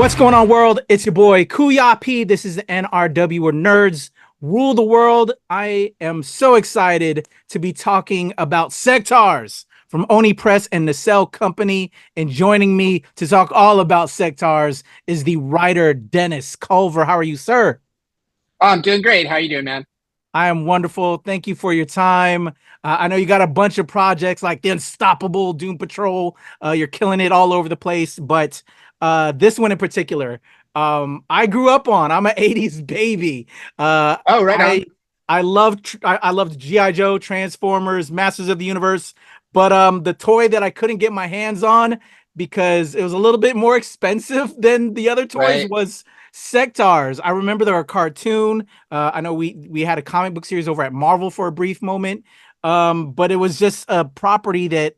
What's going on, world? It's your boy Kuya P. This is the NRW, where nerds rule the world. I am so excited to be talking about Sectaurs from Oni Press and Nacelle Company. And joining me to talk all about Sectaurs is the writer Dennis Culver. How are you, sir? Oh, I'm doing great. How are you doing, man? I am wonderful. Thank you for your time. I know you got a bunch of projects like the Unstoppable Doom Patrol. You're killing it all over the place, but this one in particular, I grew up on. I'm an 80s baby. Oh, right on. I loved G.I. Joe, Transformers, Masters of the Universe, but the toy that I couldn't get my hands on because it was a little bit more expensive than the other toys was Sectaurs. I remember there were a cartoon. I know we had a comic book series over at Marvel for a brief moment, but it was just a property that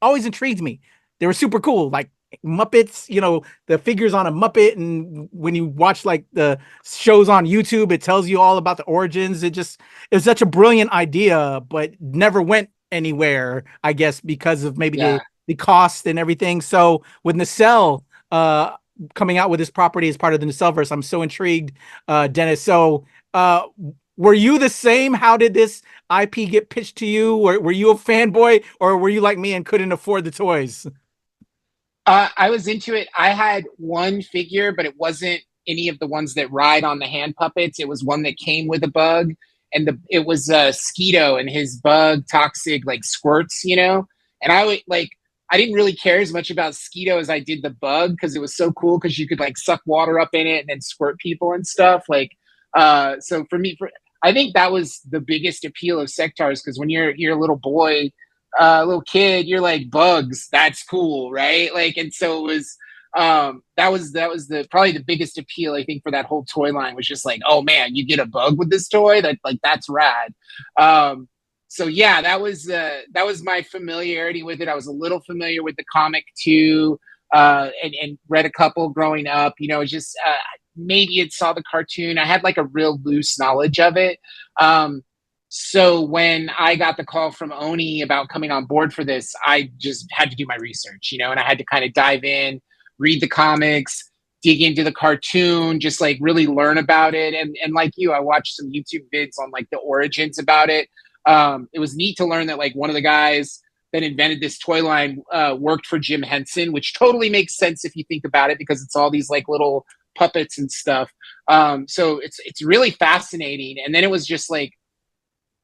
always intrigued me. They were super cool, like Muppets, you know, the figures on a Muppet, and when you watch like the shows on YouTube, it tells you all about the origins. It was such a brilliant idea, but never went anywhere, I guess, because of maybe the cost and everything. So with Nacelle coming out with this property as part of the Nacelleverse, I'm so intrigued, Dennis. So were you the same? How did this IP get pitched to you? Were you a fanboy, or were you like me and couldn't afford the toys? I was into it. I had one figure, but it wasn't any of the ones that ride on the hand puppets. It was one that came with a bug, and it was Skeeto and his bug toxic like squirts, you know. And I didn't really care as much about Skeeto as I did the bug, because it was so cool because you could like suck water up in it and then squirt people and stuff. So for me, I think that was the biggest appeal of Sectaurs, because when you're a little boy, little kid, you're like, bugs, that's cool, right? Like, and so it was that was probably the biggest appeal, I think, for that whole toy line, was just like, oh man, you get a bug with this toy, that's rad. So yeah, that was my familiarity with it. I was a little familiar with the comic too, and read a couple growing up, you know. Just maybe it saw the cartoon. I had like a real loose knowledge of it. So when I got the call from Oni about coming on board for this, I just had to do my research, you know, and I had to kind of dive in, read the comics, dig into the cartoon, just like really learn about it. And like you, I watched some YouTube vids on like the origins about it. It was neat to learn that like one of the guys that invented this toy line worked for Jim Henson, which totally makes sense if you think about it, because it's all these like little puppets and stuff. So it's really fascinating. And then it was just like,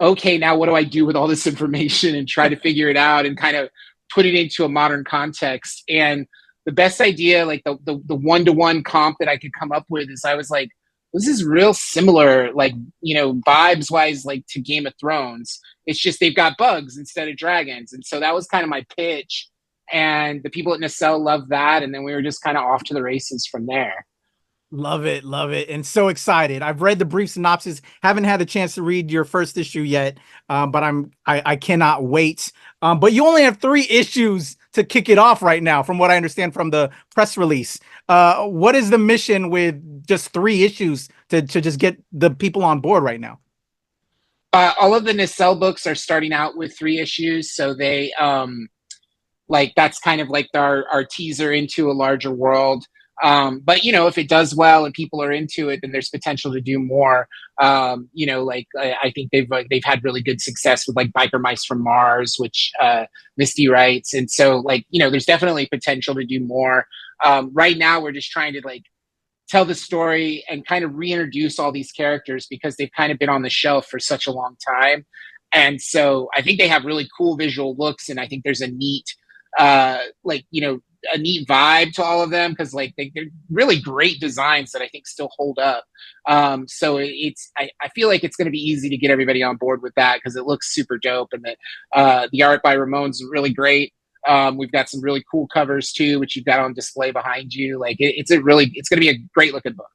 okay, now what do I do with all this information, and try to figure it out and kind of put it into a modern context. And the best idea, like the one-to-one comp that I could come up with, is I was like, this is real similar, like, you know, vibes wise, like to Game of Thrones. It's just they've got bugs instead of dragons. And so that was kind of my pitch. And the people at Nacelle loved that. And then we were just kind of off to the races from there. Love it, and so excited. I've read the brief synopsis, haven't had the chance to read your first issue yet, but I cannot wait. But you only have 3 issues to kick it off right now, from what I understand from the press release. What is the mission with just 3 issues to just get the people on board right now? All of the Nacelle books are starting out with 3 issues, so they like that's kind of like our teaser into a larger world. But you know, if it does well and people are into it, then there's potential to do more. You know, like I think they've had really good success with like Biker Mice from Mars, which Misty writes, and so like, you know, there's definitely potential to do more. Right now, we're just trying to like tell the story and kind of reintroduce all these characters, because they've kind of been on the shelf for such a long time, and so I think they have really cool visual looks, and I think there's a neat like, you know, a neat vibe to all of them, because like they're really great designs that I think still hold up. So I feel like it's going to be easy to get everybody on board with that, because it looks super dope, and that the art by Ramon's really great. We've got some really cool covers too, which you've got on display behind you. Like it's going to be a great looking book.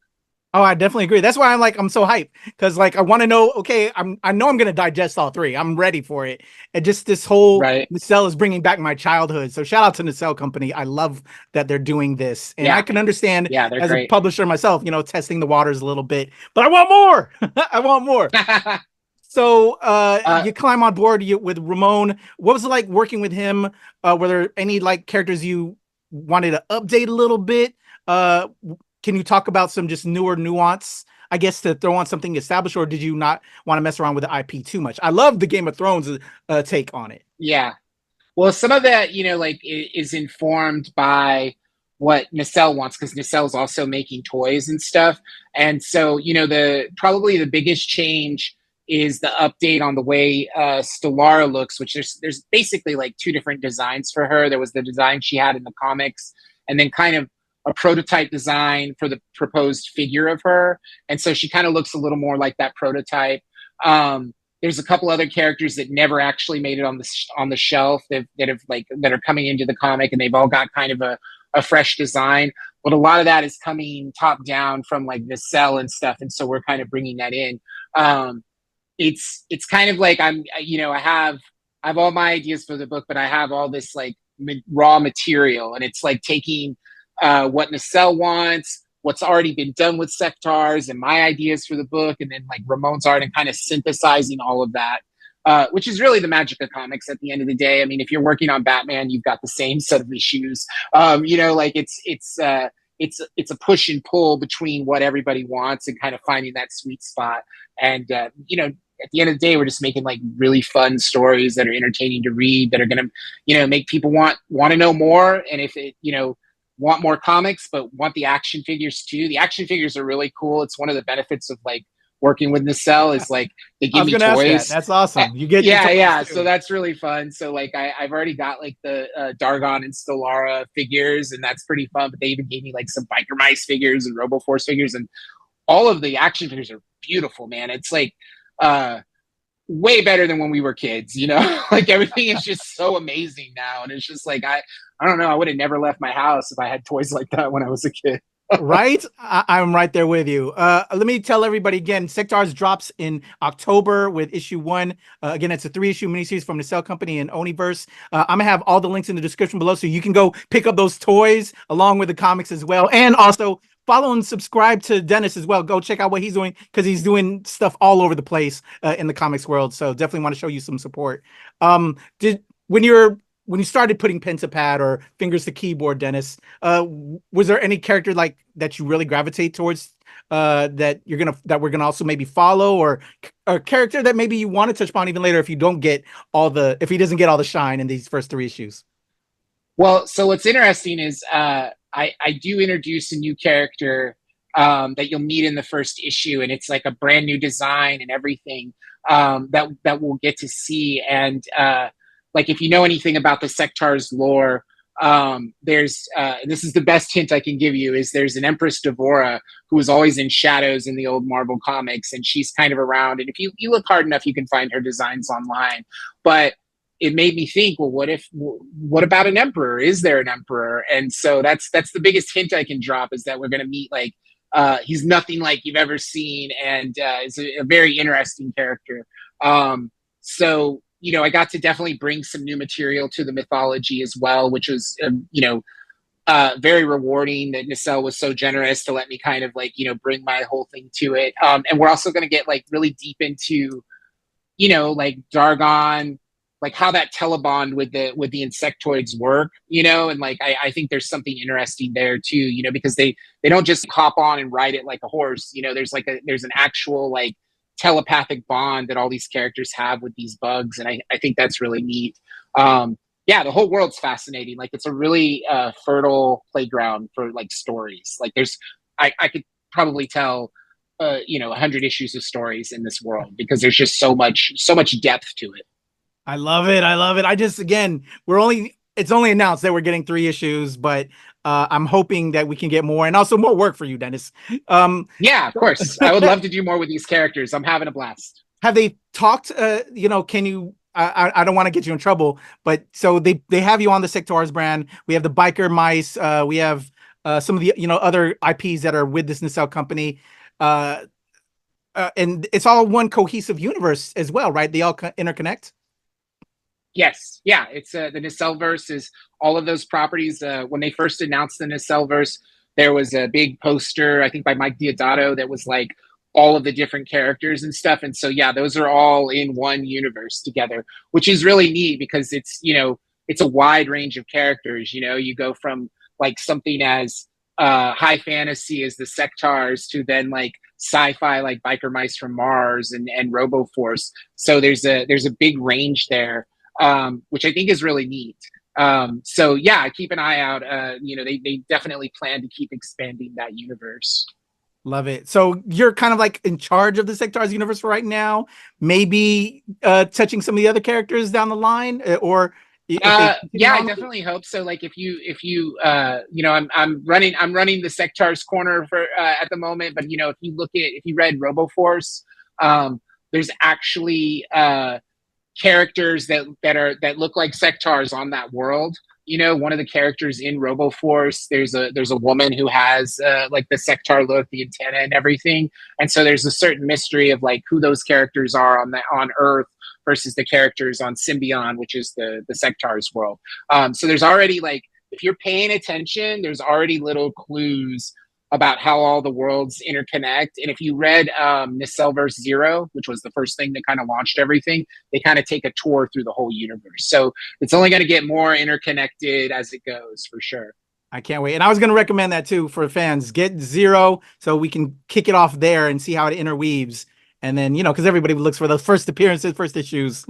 Oh, I definitely agree. That's why I'm so hyped, because like I want to know. Okay, I know I'm gonna digest all 3. I'm ready for it. And just this whole Nacelle is bringing back my childhood. So shout out to Nacelle Company. I love that they're doing this, and I can understand as a publisher myself, you know, testing the waters a little bit. But I want more. I want more. So you climb on board with Ramon. What was it like working with him? Were there any like characters you wanted to update a little bit? Can you talk about some just newer nuance, I guess, to throw on something established, or did you not want to mess around with the IP too much? I love the Game of Thrones take on it. Yeah. Well, some of that, like is informed by what Nacelle wants, because Nacelle is also making toys and stuff. And so, probably the biggest change is the update on the way Stellara looks, which there's basically like two different designs for her. There was the design she had in the comics, and then kind of a prototype design for the proposed figure of her. And so she kind of looks a little more like that prototype. There's a couple other characters that never actually made it on the shelf that are coming into the comic, and they've all got kind of a fresh design. But a lot of that is coming top down from like Nacelle and stuff, and so we're kind of bringing that in. It's kind of like I have all my ideas for the book, but I have all this like raw material, and it's like taking what Nacelle wants, what's already been done with Sectaurs, and my ideas for the book, and then like Ramon's art, and kind of synthesizing all of that, which is really the magic of comics at the end of the day. I mean, if you're working on Batman, you've got the same set of issues. Like it's a push and pull between what everybody wants and kind of finding that sweet spot. And at the end of the day, we're just making like really fun stories that are entertaining to read, that are going to, make people want to know more. And if it, want more comics, but want the action figures too. The action figures are really cool. It's one of the benefits of like working with Nacelle is like they give me toys. That's awesome. You get yeah. So that's really fun. So like I've already got like the Dargon and Stellara figures, and that's pretty fun. But they even gave me like some Biker Mice figures and RoboForce figures, and all of the action figures are beautiful, man. It's like way better than when we were kids, like everything is just so amazing now. And it's just like, I don't know, I would have never left my house if I had toys like that when I was a kid. Right? I'm right there with you. Let me tell everybody again, Sectaurs drops in October with issue 1. Again, it's a 3-issue miniseries from Nacelle Company and Oniverse. I'm going to have all the links in the description below, so you can go pick up those toys along with the comics as well. And also follow and subscribe to Dennis as well. Go check out what he's doing, because he's doing stuff all over the place in the comics world. So definitely want to show you some support. When you started putting pen to pad or fingers to keyboard, Dennis, was there any character like that you really gravitate towards that we're gonna also maybe follow, or a character that maybe you want to touch upon even later if he doesn't get all the shine in these first 3 issues? Well, so what's interesting is I do introduce a new character that you'll meet in the first issue, and it's like a brand new design and everything that we'll get to see. And like if you know anything about the Sectaurs lore, there's this is the best hint I can give you, is there's an Empress Devora who was always in shadows in the old Marvel comics, and she's kind of around. And if you look hard enough, you can find her designs online. But it made me think, well, what about an emperor? Is there an emperor? And so that's the biggest hint I can drop, is that we're going to meet like he's nothing like you've ever seen, and is a very interesting character. So I got to definitely bring some new material to the mythology as well, which was very rewarding that Nacelle was so generous to let me kind of like bring my whole thing to it. And we're also going to get like really deep into like Dargon, like how that telebond with the insectoids work, and like I think there's something interesting there too, because they don't just hop on and ride it like a horse. There's an actual like telepathic bond that all these characters have with these bugs, and I think that's really neat. The whole world's fascinating. Like it's a really fertile playground for like stories. Like I could probably tell 100 issues of stories in this world, because there's just so much depth to it. I love it. I just, again, it's only announced that we're getting 3 issues, but I'm hoping that we can get more, and also more work for you, Dennis. Yeah, of course. I would love to do more with these characters. I'm having a blast. Have they talked, can you, I don't want to get you in trouble, but so they have you on the Sectaurs brand. We have the Biker Mice. We have some of the, other IPs that are with this Nacelle Company. And it's all one cohesive universe as well, right? They all interconnect? Yes. Yeah. It's the Nacelle-verse is all of those properties. When they first announced the Nacelle-verse, there was a big poster, I think by Mike Diodato, that was like all of the different characters and stuff. And so, yeah, those are all in one universe together, which is really neat, because it's, it's a wide range of characters. You go from like something as high fantasy is the Sectaurs, to then like sci-fi like Biker Mice from Mars and RoboForce. So there's a big range there, which I think is really neat. So yeah, keep an eye out. They definitely plan to keep expanding that universe. Love it. So you're kind of like in charge of the Sectaurs universe right now, maybe touching some of the other characters down the line, or I definitely hope so. Like if you I'm running the Sectaurs corner for at the moment, but if you read RoboForce, there's actually characters that look like Sectaurs on that world. One of the characters in RoboForce, there's a woman who has like the Sectaur look, the antenna and everything. And so there's a certain mystery of like who those characters are on Earth versus the characters on Symbion, which is the Sectaurs world. So there's already, like, if you're paying attention, there's already little clues about how all the worlds interconnect. And if you read Nacelleverse 0, which was the first thing that kind of launched everything, they kind of take a tour through the whole universe. So it's only going to get more interconnected as it goes, for sure. I can't wait. And I was going to recommend that too for fans. Get 0 so we can kick it off there and see how it interweaves. And then, because everybody looks for those first appearances, first issues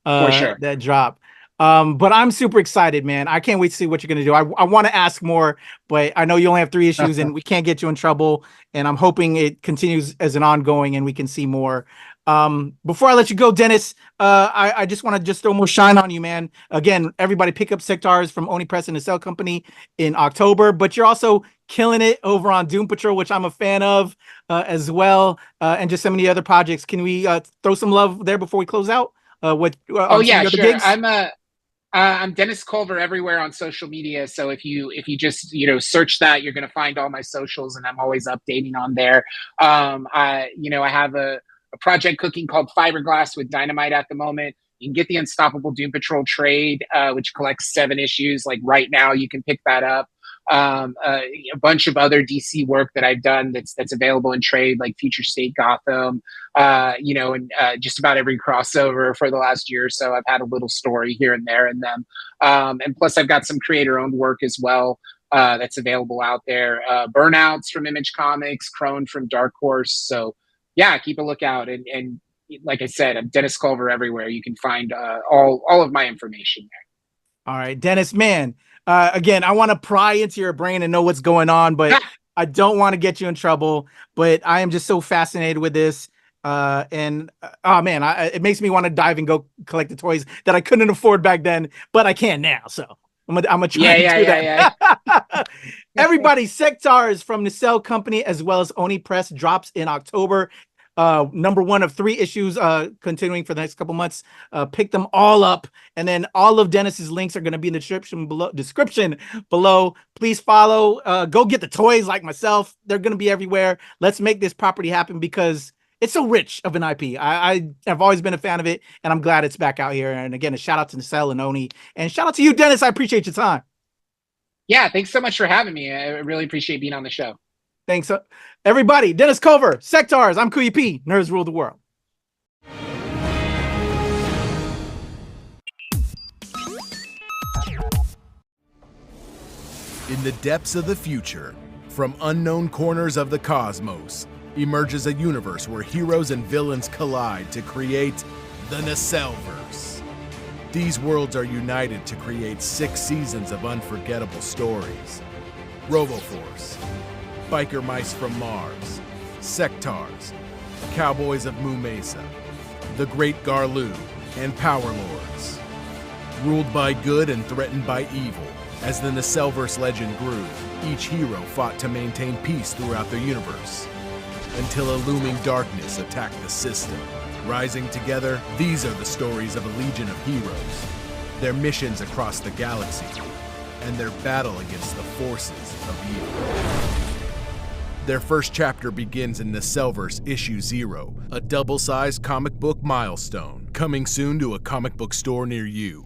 for sure. that drop. But I'm super excited, man. I can't wait to see what you're going to do. I want to ask more, but I know you only have 3 issues and we can't get you in trouble. And I'm hoping it continues as an ongoing and we can see more. Before I let you go, Dennis, I just want to throw more shine on you, man. Again, everybody pick up Sectaurs from Oni Press and Nacelle Company in October, but you're also killing it over on Doom Patrol, which I'm a fan of as well, and just so many other projects. Can we throw some love there before we close out? Sure. Gigs? I'm Dennis Culver everywhere on social media. So if you just search that, you're going to find all my socials, and I'm always updating on there. I have a project cooking called Fiberglass with Dynamite at the moment. You can get the Unstoppable Doom Patrol trade, which collects 7 issues. Like right now, you can pick that up. A bunch of other DC work that I've done that's available in trade, like Future State Gotham, and just about every crossover for the last year or so. I've had a little story here and there in them. And plus I've got some creator-owned work as well that's available out there. Burnouts from Image Comics, Crone from Dark Horse. So yeah, keep a lookout. And like I said, I'm Dennis Culver everywhere. You can find all of my information there. All right, Dennis, man. Again, I want to pry into your brain and know what's going on, but I don't want to get you in trouble. But I am just so fascinated with this. It makes me want to dive and go collect the toys that I couldn't afford back then, but I can now. So I'm gonna try to do that. Everybody, Sectaurs from Nacelle Company as well as Oni Press drops in October. Number 1 of 3 issues continuing for the next couple months. Pick them all up, and then all of Dennis's links are going to be in the description below. Please follow. Go get the toys like myself. They're going to be everywhere. Let's make this property happen because it's so rich of an IP. I have always been a fan of it, and I'm glad it's back out here. And again, a shout out to Nacelle and Oni, and shout out to you, Dennis. I appreciate your time. Yeah, thanks so much for having me. I really appreciate being on the show. Thanks, everybody. Dennis Culver, Sectaurs. I'm Kuya P. Nerds rule the world. In the depths of the future, from unknown corners of the cosmos, emerges a universe where heroes and villains collide to create the Nacelleverse. These worlds are united to create 6 seasons of unforgettable stories. RoboForce, Biker Mice from Mars, Sectaurs, Cowboys of Moo Mesa, The Great Garloo, and Power Lords. Ruled by good and threatened by evil, as the Nacelleverse legend grew, each hero fought to maintain peace throughout their universe, until a looming darkness attacked the system. Rising together, these are the stories of a legion of heroes, their missions across the galaxy, and their battle against the forces of evil. Their first chapter begins in Nacelleverse Issue 0, a double-sized comic book milestone, coming soon to a comic book store near you.